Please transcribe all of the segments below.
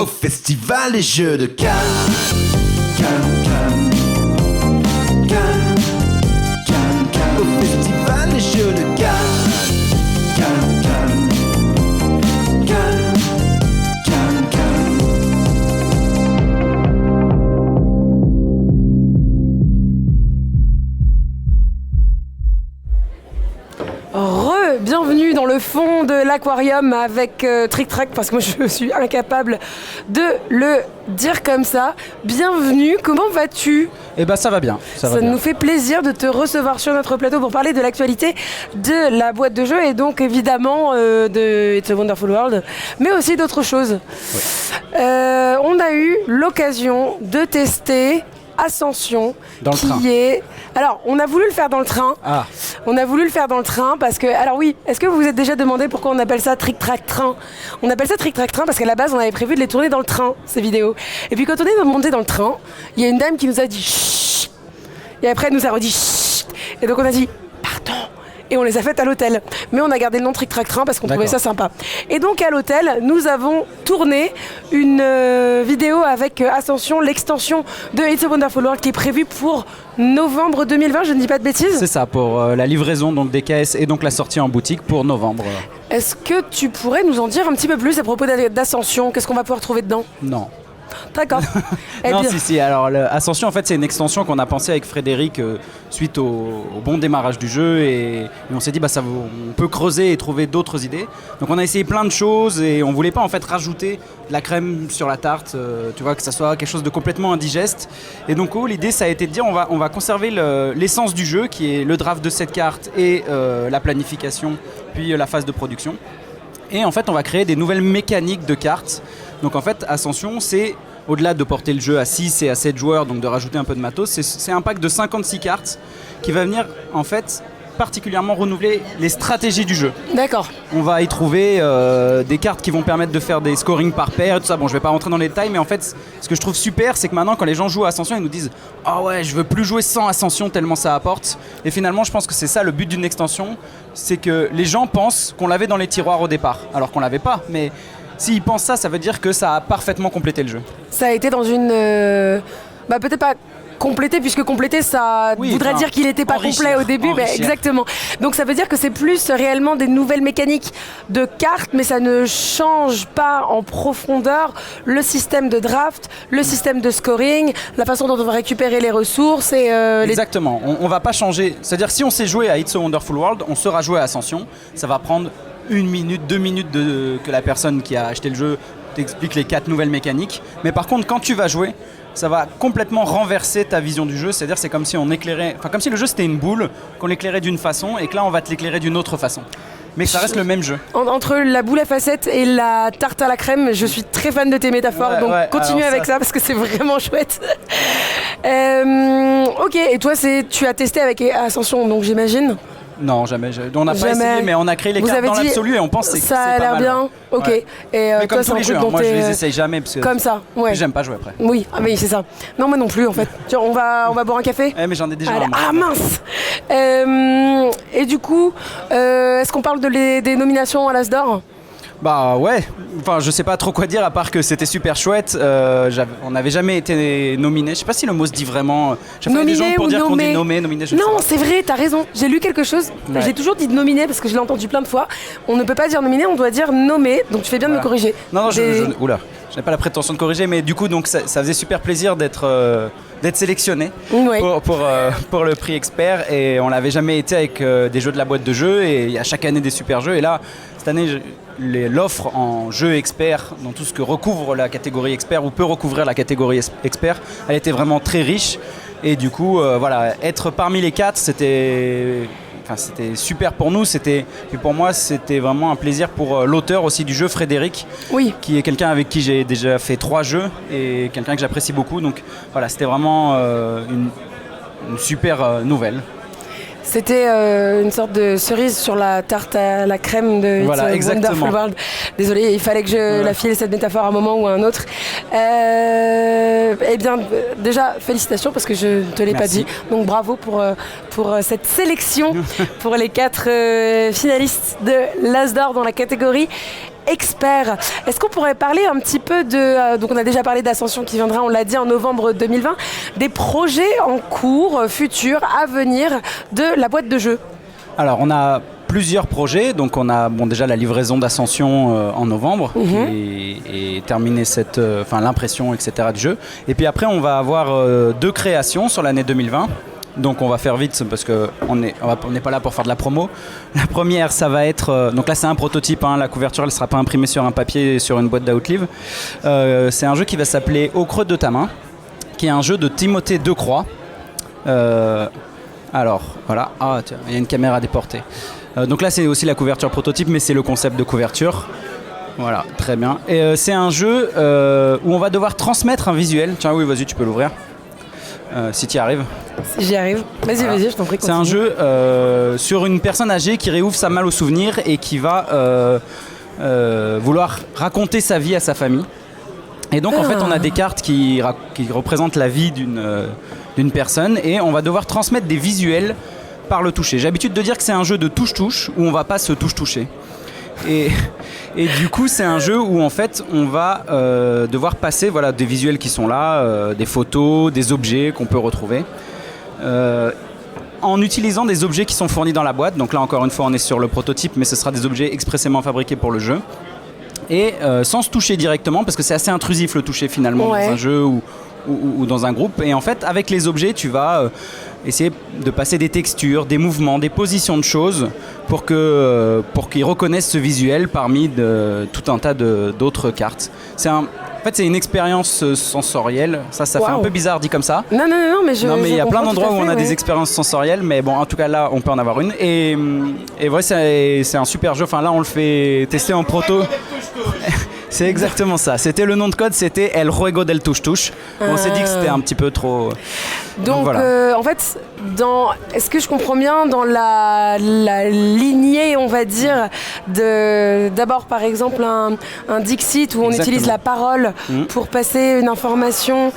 Au festival des jeux de Cannes. Au festival des jeux de Cannes. Bienvenue dans le fond de l'aquarium avec Trick Track, parce que moi je suis incapable de le dire comme ça. Bienvenue, comment vas-tu ? Eh ben ça va bien. Ça nous fait plaisir de te recevoir sur notre plateau pour parler de l'actualité de la boîte de jeu et donc évidemment de It's a Wonderful World, mais aussi d'autres choses. Oui. On a eu l'occasion de tester Ascension, dans le train. Alors, on a voulu le faire dans le train. Ah. On a voulu le faire dans le train parce que... Alors oui, est-ce que vous vous êtes déjà demandé pourquoi on appelle ça Trick Track Train ? On appelle ça Trick Track Train parce qu'à la base, on avait prévu de les tourner dans le train, ces vidéos. Et puis quand on est monté dans le train, il y a une dame qui nous a dit chut. Et après, elle nous a redit chut. Et donc on a dit pardon. Et on les a faites à l'hôtel. Mais on a gardé le nom Trick Track Train parce qu'on trouvait ça sympa. Et donc à l'hôtel, nous avons tourné une vidéo avec Ascension, l'extension de It's a Wonderful World qui est prévue pour novembre 2020, je ne dis pas de bêtises. C'est ça, pour la livraison donc, des caisses et donc la sortie en boutique pour novembre. Est-ce que tu pourrais nous en dire un petit peu plus à propos d'Ascension ? Qu'est-ce qu'on va pouvoir trouver dedans ? Non. D'accord. Non, si. Alors, Ascension, en fait, c'est une extension qu'on a pensée avec Frédéric suite au bon démarrage du jeu. Et on s'est dit, on peut creuser et trouver d'autres idées. Donc, on a essayé plein de choses et on voulait pas, en fait, rajouter de la crème sur la tarte, tu vois, que ça soit quelque chose de complètement indigeste. Et donc, l'idée, ça a été de dire, on va conserver l'essence du jeu, qui est le draft de cette carte et la planification, puis la phase de production. Et en fait, on va créer des nouvelles mécaniques de cartes. Donc en fait, Ascension, c'est au-delà de porter le jeu à 6 et à 7 joueurs, donc de rajouter un peu de matos, c'est un pack de 56 cartes qui va venir en fait particulièrement renouveler les stratégies du jeu. D'accord. On va y trouver des cartes qui vont permettre de faire des scoring par paire, tout ça. Bon, je vais pas rentrer dans les détails, mais en fait, ce que je trouve super, c'est que maintenant, quand les gens jouent à Ascension, ils nous disent « Ah ouais, je veux plus jouer sans Ascension tellement ça apporte ». Et finalement, je pense que c'est ça le but d'une extension, c'est que les gens pensent qu'on l'avait dans les tiroirs au départ, alors qu'on l'avait pas, mais... S'ils pensent ça, ça veut dire que ça a parfaitement complété le jeu. Ça a été dans une... peut-être pas complété, puisque complété, ça voudrait dire qu'il n'était pas complet au début. Mais exactement. Donc ça veut dire que c'est plus réellement des nouvelles mécaniques de cartes, mais ça ne change pas en profondeur le système de draft, le système de scoring, la façon dont on va récupérer les ressources. Et, exactement. On va pas changer. C'est-à-dire si on sait jouer à It's a Wonderful World, on saura jouer à Ascension. Ça va prendre 1 minute, 2 minutes que la personne qui a acheté le jeu t'explique les 4 nouvelles mécaniques. Mais par contre, quand tu vas jouer, ça va complètement renverser ta vision du jeu. C'est-à-dire c'est comme si on éclairait, comme si le jeu c'était une boule, qu'on l'éclairait d'une façon et que là on va te l'éclairer d'une autre façon. Mais ça reste le même jeu. Entre la boule à facettes et la tarte à la crème, je suis très fan de tes métaphores, donc continue avec ça parce que c'est vraiment chouette. Ok, et toi tu as testé avec Ascension, donc j'imagine ? Non, jamais. On n'a pas essayé, mais on a créé les cartes dans l'absolu et on pense que c'est pas mal. Ça a l'air bien. Ok. Ouais. Et mais comme tous les jeux, moi je les essaye jamais parce que comme ça. Ouais. Puis j'aime pas jouer après. Oui, c'est ça. Non, moi non plus en fait. On va boire un café. Mais j'en ai déjà. Ah mince. Et du coup, est-ce qu'on parle des nominations à l'As d'Or ? Bah ouais, enfin je sais pas trop quoi dire à part que c'était super chouette, on n'avait jamais été nominé, je sais pas si le mot se dit vraiment, j'ai fait des gens pour dire qu'on dit nominé, je non c'est vrai, t'as raison, j'ai lu quelque chose, j'ai toujours dit nominé parce que je l'ai entendu plein de fois, on ne peut pas dire nominé, on doit dire nommé, donc tu fais bien de me corriger. Non, oula, je n'ai pas la prétention de corriger, mais du coup donc ça faisait super plaisir d'être sélectionné pour le prix expert et on l'avait jamais été avec des jeux de la boîte de jeux et il y a chaque année des super jeux et là cette année l'offre en jeu expert dans tout ce que recouvre la catégorie expert ou peut recouvrir la catégorie expert, elle était vraiment très riche et du coup être parmi les 4 c'était super pour nous, et pour moi c'était vraiment un plaisir pour l'auteur aussi du jeu, Frédéric, qui est quelqu'un avec qui j'ai déjà fait 3 jeux et quelqu'un que j'apprécie beaucoup, donc voilà, c'était vraiment une super nouvelle. C'était une sorte de cerise sur la tarte à la crème de It's a Wonderful World. Désolée, il fallait que je la file cette métaphore à un moment ou à un autre. Eh bien, déjà, félicitations parce que je ne te l'ai pas dit. Donc bravo pour pour cette sélection pour les 4 finalistes de l'As d'Or dans la catégorie expert. Est-ce qu'on pourrait parler un petit peu de... donc on a déjà parlé d'Ascension qui viendra, on l'a dit, en novembre 2020, des projets en cours, futurs, à venir de la boîte de jeux? Alors, on a plusieurs projets. Donc, on a déjà la livraison d'Ascension en novembre et terminer l'impression, etc. du jeu. Et puis après, on va avoir 2 créations sur l'année 2020. Donc on va faire vite parce qu'on n'est pas là pour faire de la promo. La première, ça va être... donc là, c'est un prototype. La couverture, elle ne sera pas imprimée sur un papier sur une boîte d'Outlive. C'est un jeu qui va s'appeler Au creux de ta main, qui est un jeu de Timothée Decroix. Alors, voilà. Ah, tiens, il y a une caméra déportée. Donc là, c'est aussi la couverture prototype, mais c'est le concept de couverture. Voilà, très bien. Et c'est un jeu où on va devoir transmettre un visuel. Tiens, oui, vas-y, tu peux l'ouvrir. Si tu y arrives. Si j'y arrive. Vas-y, vas-y, je t'en prie. C'est un jeu sur une personne âgée qui réouvre sa malle aux souvenirs et qui va vouloir raconter sa vie à sa famille. Et donc, en fait, on a des cartes qui représentent la vie d'une personne et on va devoir transmettre des visuels par le toucher. J'ai l'habitude de dire que c'est un jeu de touche-touche où on va pas se touche-toucher. Et du coup, c'est un jeu où en fait, on va devoir passer des visuels qui sont là, des photos, des objets qu'on peut retrouver, en utilisant des objets qui sont fournis dans la boîte. Donc là, encore une fois, on est sur le prototype, mais ce sera des objets expressément fabriqués pour le jeu. Et sans se toucher directement, parce que c'est assez intrusif le toucher finalement dans un jeu ou dans un groupe. Et en fait, avec les objets, tu vas essayer de passer des textures, des mouvements, des positions de choses pour qu'ils reconnaissent ce visuel parmi tout un tas d'autres cartes. En fait, c'est une expérience sensorielle. Ça fait un peu bizarre dit comme ça. Non, mais il y a plein d'endroits où on a des expériences sensorielles, mais bon, en tout cas là, on peut en avoir une. Et ouais, c'est un super jeu. Enfin, là, on le fait tester en proto. C'est exactement ça. C'était le nom de code, c'était El Juego del Touche Touche. On s'est dit que c'était un petit peu trop. Donc voilà. En fait, est-ce que je comprends bien dans la lignée, on va dire, d'abord par exemple un Dixit où on utilise la parole pour passer une information.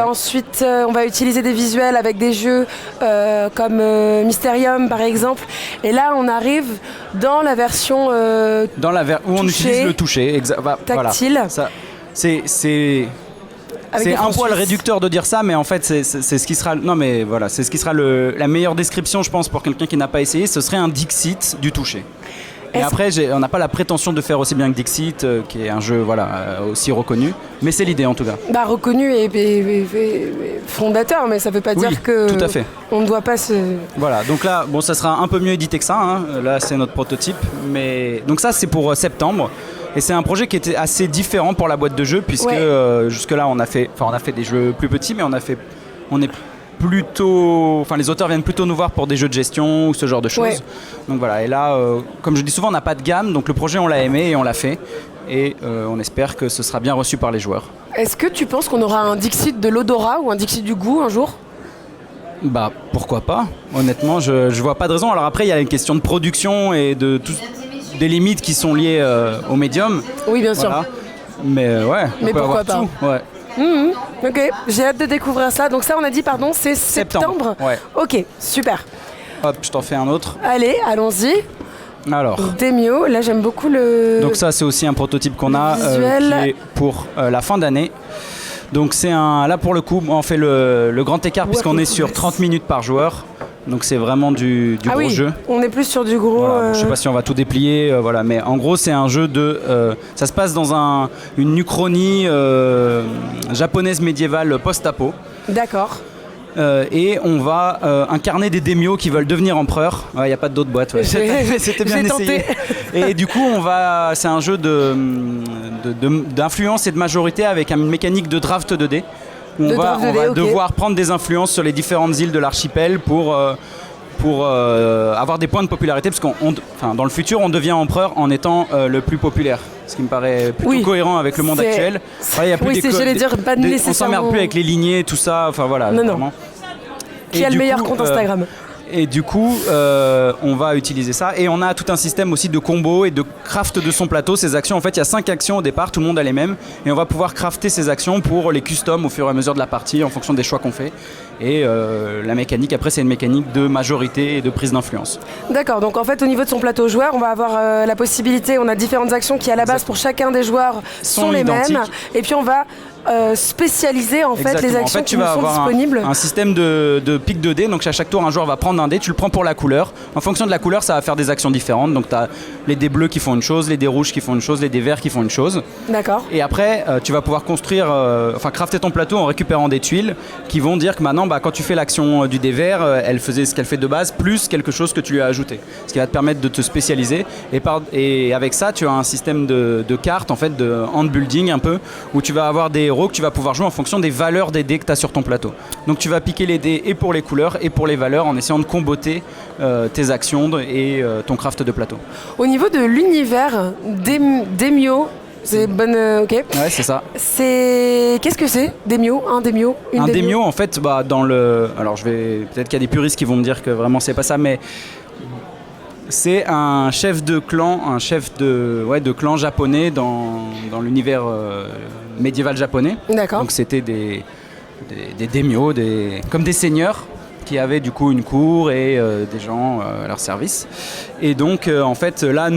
Ensuite, on va utiliser des visuels avec des jeux comme Mysterium par exemple. Et là, on arrive dans la version où on utilise le toucher. Tactile. Voilà. C'est un poil réducteur de dire ça, mais en fait, c'est ce qui sera. Non, mais voilà, c'est ce qui sera la meilleure description, je pense, pour quelqu'un qui n'a pas essayé. Ce serait un Dixit du toucher. Et après, on n'a pas la prétention de faire aussi bien que Dixit, qui est un jeu aussi reconnu, mais c'est l'idée en tout cas. Reconnu et fondateur, mais ça ne veut pas dire que tout à fait. On ne doit pas se... Voilà, donc là, ça sera un peu mieux édité que ça. Là, c'est notre prototype. Donc ça, c'est pour septembre. Et c'est un projet qui était assez différent pour la boîte de jeu, puisque jusque-là, on a fait des jeux plus petits, mais les auteurs viennent plutôt nous voir pour des jeux de gestion ou ce genre de choses. Ouais. Donc voilà, et là, comme je dis souvent, on n'a pas de gamme, donc le projet, on l'a aimé et on l'a fait. Et on espère que ce sera bien reçu par les joueurs. Est-ce que tu penses qu'on aura un Dixit de l'odorat ou un Dixit du goût un jour ? Pourquoi pas ? Honnêtement, je vois pas de raison. Alors après, il y a une question de production et des limites qui sont liées au médium. Oui, bien sûr. Mais mais pourquoi pas tout. Ouais. Ok, j'ai hâte de découvrir ça. Donc ça, on a dit, c'est septembre. Ouais. Ok, super. Hop, je t'en fais un autre. Allez, allons-y. Alors. Demio, là j'aime beaucoup le... Donc ça, c'est aussi un prototype qu'on a qui est pour la fin d'année. Donc là pour le coup, on fait le grand écart puisqu'on est sur 30 minutes par joueur. Donc c'est vraiment du gros jeu. On est plus sur du gros... Voilà, je sais pas si on va tout déplier, mais en gros c'est un jeu ça se passe dans une uchronie japonaise médiévale post-apo. D'accord. Et on va incarner des daimyos qui veulent devenir empereurs. Il n'y a pas d'autres boîtes. Ouais. C'était bien essayé. Et du coup, c'est un jeu d'influence et de majorité avec une mécanique de draft 2D. On va devoir prendre des influences sur les différentes îles de l'archipel pour avoir des points de popularité, parce dans le futur, on devient empereur en étant le plus populaire. Ce qui me paraît plutôt cohérent avec le monde actuel. On s'emmerde plus avec les lignées, tout ça. Enfin voilà. Non. Qui a le meilleur compte Instagram ? Et du coup, on va utiliser ça. Et on a tout un système aussi de combos et de craft de son plateau. Ces actions, en fait, il y a 5 actions au départ, tout le monde a les mêmes. Et on va pouvoir crafter ces actions pour les custom au fur et à mesure de la partie, en fonction des choix qu'on fait. Et la mécanique, après, c'est une mécanique de majorité et de prise d'influence. D'accord, donc en fait, au niveau de son plateau joueur, on va avoir la possibilité, on a différentes actions qui, à la base, pour chacun des joueurs, sont les mêmes. Et puis, on va spécialiser en fait les actions qui nous sont disponibles. Un système de pic de dés, donc à chaque tour un joueur va prendre un dé, tu le prends pour la couleur. En fonction de la couleur, ça va faire des actions différentes. Donc tu as les dés bleus qui font une chose, les dés rouges qui font une chose, les dés verts qui font une chose. D'accord. Et après, tu vas pouvoir construire, crafter ton plateau en récupérant des tuiles qui vont dire que maintenant, quand tu fais l'action du dé vert, elle faisait ce qu'elle fait de base, plus quelque chose que tu lui as ajouté. Ce qui va te permettre de te spécialiser. Et avec ça, tu as un système de cartes, en fait, de hand building un peu, où tu vas avoir des que tu vas pouvoir jouer en fonction des valeurs des dés que tu as sur ton plateau. Donc tu vas piquer les dés et pour les couleurs et pour les valeurs en essayant de comboter tes actions et ton craft de plateau. Au niveau de l'univers d'Emio, c'est bonne... ok. Ouais, c'est ça. Qu'est-ce que c'est Demio? Un Demio? Un Demio, en fait, dans le... Alors peut-être qu'il y a des puristes qui vont me dire que vraiment c'est pas ça, mais... C'est un chef de clan, de clan japonais dans l'univers médiéval japonais. D'accord. Donc c'était des daimyos, comme des seigneurs qui avaient du coup une cour et des gens à leur service. Et donc en fait là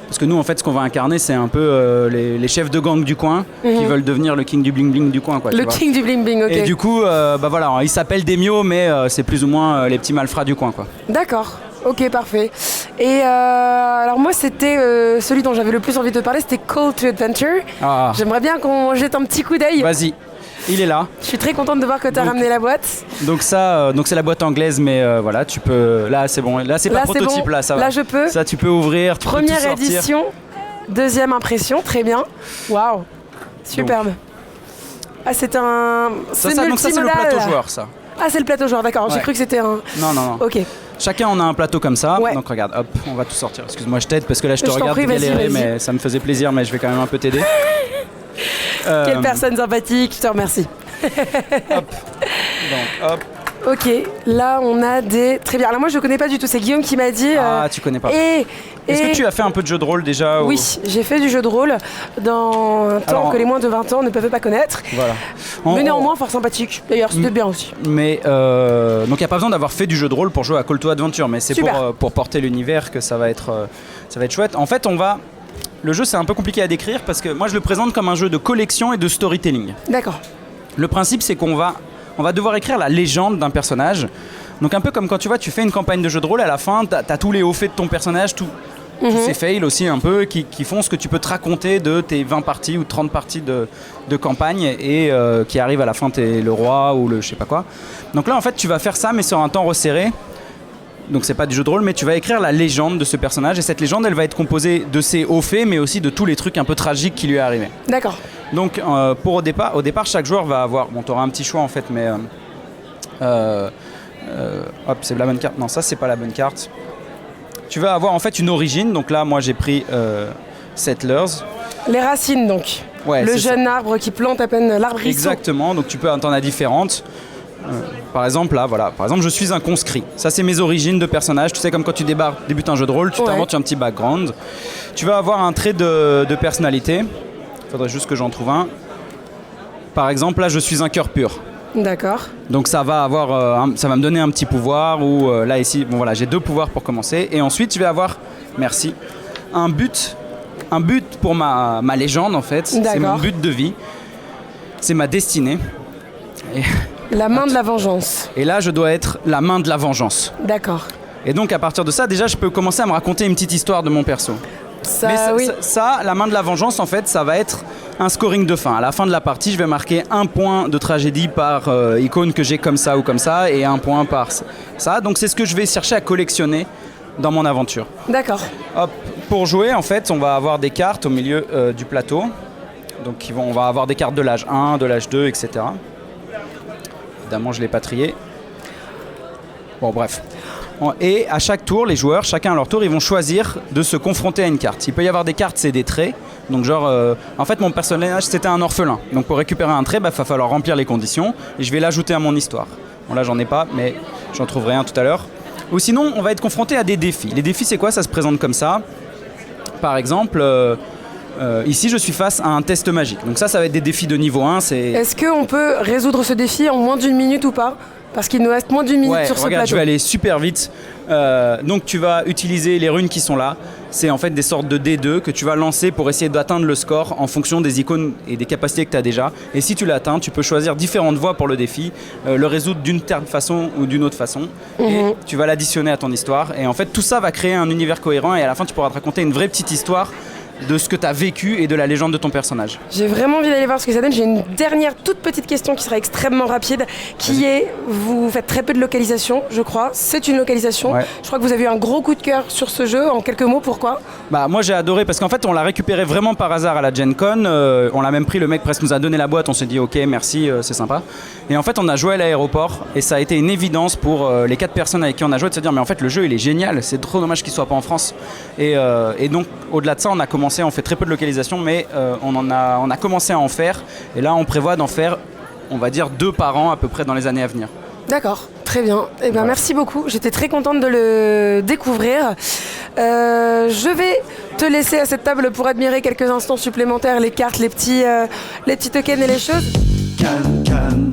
parce que nous en fait ce qu'on va incarner c'est un peu les chefs de gang du coin qui veulent devenir le king du bling bling du coin quoi. Le king du bling bling, ok. Et du coup voilà, ils s'appellent daimyos mais c'est plus ou moins les petits malfrats du coin quoi. D'accord. Ok, parfait. Et alors moi, c'était celui dont j'avais le plus envie de parler, c'était Call to Adventure. Ah. J'aimerais bien qu'on jette un petit coup d'œil. Vas-y, il est là. Je suis très contente de voir que tu as ramené la boîte. Donc ça, c'est la boîte anglaise, mais voilà, tu peux. Là, c'est bon. Là, c'est pas prototype, bon. là, ça va. Là, je peux. Ça, tu peux ouvrir. Tu Première peux tout sortir. édition, deuxième impression, très bien. Waouh, superbe. Donc. Ah, c'est un. Donc ça, c'est le plateau joueur, ça. Ah, c'est le plateau joueur, d'accord. J'ai cru que c'était un. Non. Ok. Chacun on a un plateau comme ça, ouais. Donc regarde, hop, on va tout sortir. Excuse-moi, je t'aide parce que là je te regarde prie, galérer, vas-y. mais ça me faisait plaisir, mais je vais quand même un peu t'aider. Quelle personne sympathique, je te remercie. Hop, donc hop. Ok, là on a des... Très bien, alors moi je connais pas du tout, c'est Guillaume qui m'a dit... Ah, tu connais pas. Est-ce que tu as fait un peu de jeu de rôle déjà Oui, j'ai fait du jeu de rôle dans un temps que les moins de 20 ans ne peuvent pas connaître. Voilà. Mais néanmoins, fort sympathique. D'ailleurs, c'était bien aussi. Mais donc il n'y a pas besoin d'avoir fait du jeu de rôle pour jouer à Call to Adventure, mais c'est pour porter l'univers que ça va être chouette. En fait, le jeu c'est un peu compliqué à décrire parce que moi je le présente comme un jeu de collection et de storytelling. D'accord. Le principe c'est qu'on va devoir écrire la légende d'un personnage. Donc un peu comme quand tu fais une campagne de jeu de rôle, à la fin t'as tous les hauts faits de ton personnage, tous ces fails aussi un peu qui font ce que tu peux te raconter de tes 20 parties ou 30 parties de campagne et qui arrivent à la fin t'es le roi ou le je sais pas quoi. Donc là en fait tu vas faire ça mais sur un temps resserré. Donc c'est pas du jeu de rôle mais tu vas écrire la légende de ce personnage et cette légende elle va être composée de ses hauts faits mais aussi de tous les trucs un peu tragiques qui lui est arrivé. D'accord. Donc au départ chaque joueur va avoir, bon t'auras un petit choix en fait mais hop c'est la bonne carte, non ça c'est pas la bonne carte. Tu vas avoir en fait une origine, donc là moi j'ai pris Settlers. Les racines donc, ouais, le jeune arbre qui plante à peine l'arbre. Exactement, donc tu peux t'en as différentes. Par exemple là, voilà, par exemple je suis un conscrit. Ça c'est mes origines de personnage. Tu sais comme quand tu débutes un jeu de rôle, tu t'inventes un petit background. Tu vas avoir un trait de personnalité. Il faudrait juste que j'en trouve un. Par exemple là je suis un cœur pur. D'accord. Donc ça va me donner un petit pouvoir ou là ici, bon voilà j'ai 2 pouvoirs pour commencer et ensuite je vais avoir, merci, un but pour ma légende en fait. C'est mon but de vie, c'est ma destinée. La main de la vengeance. Et là je dois être la main de la vengeance. D'accord. Et donc à partir de ça déjà je peux commencer à me raconter une petite histoire de mon perso. Ça, la main de la vengeance, en fait, ça va être un scoring de fin. À la fin de la partie, je vais marquer 1 point de tragédie par icône que j'ai comme ça ou comme ça, et 1 point par ça. Donc c'est ce que je vais chercher à collectionner dans mon aventure. D'accord. Hop, pour jouer, en fait, on va avoir des cartes au milieu du plateau. Donc on va avoir des cartes de l'âge 1, de l'âge 2, etc. Évidemment, je l'ai pas trié. Bon, bref. Et à chaque tour, les joueurs, chacun à leur tour, ils vont choisir de se confronter à une carte. Il peut y avoir des cartes, c'est des traits. Donc genre, en fait, mon personnage, c'était un orphelin. Donc pour récupérer un trait, va falloir remplir les conditions et je vais l'ajouter à mon histoire. Bon là j'en ai pas, mais j'en trouverai un tout à l'heure. Ou sinon on va être confronté à des défis. Les défis c'est quoi? Ça se présente comme ça. Par exemple, ici je suis face à un test magique. Donc ça va être des défis de niveau 1. Est-ce qu'on peut résoudre ce défi en moins d'1 minute ou pas? Parce qu'il nous reste moins d'1 minute sur ce regarde, plateau. je vais aller super vite. Donc tu vas utiliser les runes qui sont là. C'est en fait des sortes de D2 que tu vas lancer pour essayer d'atteindre le score en fonction des icônes et des capacités que tu as déjà. Et si tu l'atteins, tu peux choisir différentes voies pour le défi, le résoudre d'une telle façon ou d'une autre façon. Et tu vas l'additionner à ton histoire. Et en fait, tout ça va créer un univers cohérent et à la fin, tu pourras te raconter une vraie petite histoire de ce que tu as vécu et de la légende de ton personnage. J'ai vraiment envie d'aller voir ce que ça donne. J'ai une dernière toute petite question qui sera extrêmement rapide, qui est, vous faites très peu de localisation, je crois. C'est une localisation. Ouais. Je crois que vous avez eu un gros coup de cœur sur ce jeu. En quelques mots, pourquoi? Bah moi j'ai adoré parce qu'en fait on l'a récupéré vraiment par hasard à la Gen Con. On l'a même pris, le mec presque nous a donné la boîte, on s'est dit ok merci, c'est sympa. Et en fait on a joué à l'aéroport et ça a été une évidence pour les 4 personnes avec qui on a joué de se dire mais en fait le jeu il est génial, c'est trop dommage qu'il soit pas en France. Et donc au-delà de ça on fait très peu de localisation mais on a commencé à en faire et là on prévoit d'en faire on va dire 2 par an à peu près dans les années à venir. D'accord, très bien. Eh bien, merci beaucoup. J'étais très contente de le découvrir. Je vais te laisser à cette table pour admirer quelques instants supplémentaires les cartes, les petits tokens et les choses. Calme, calme.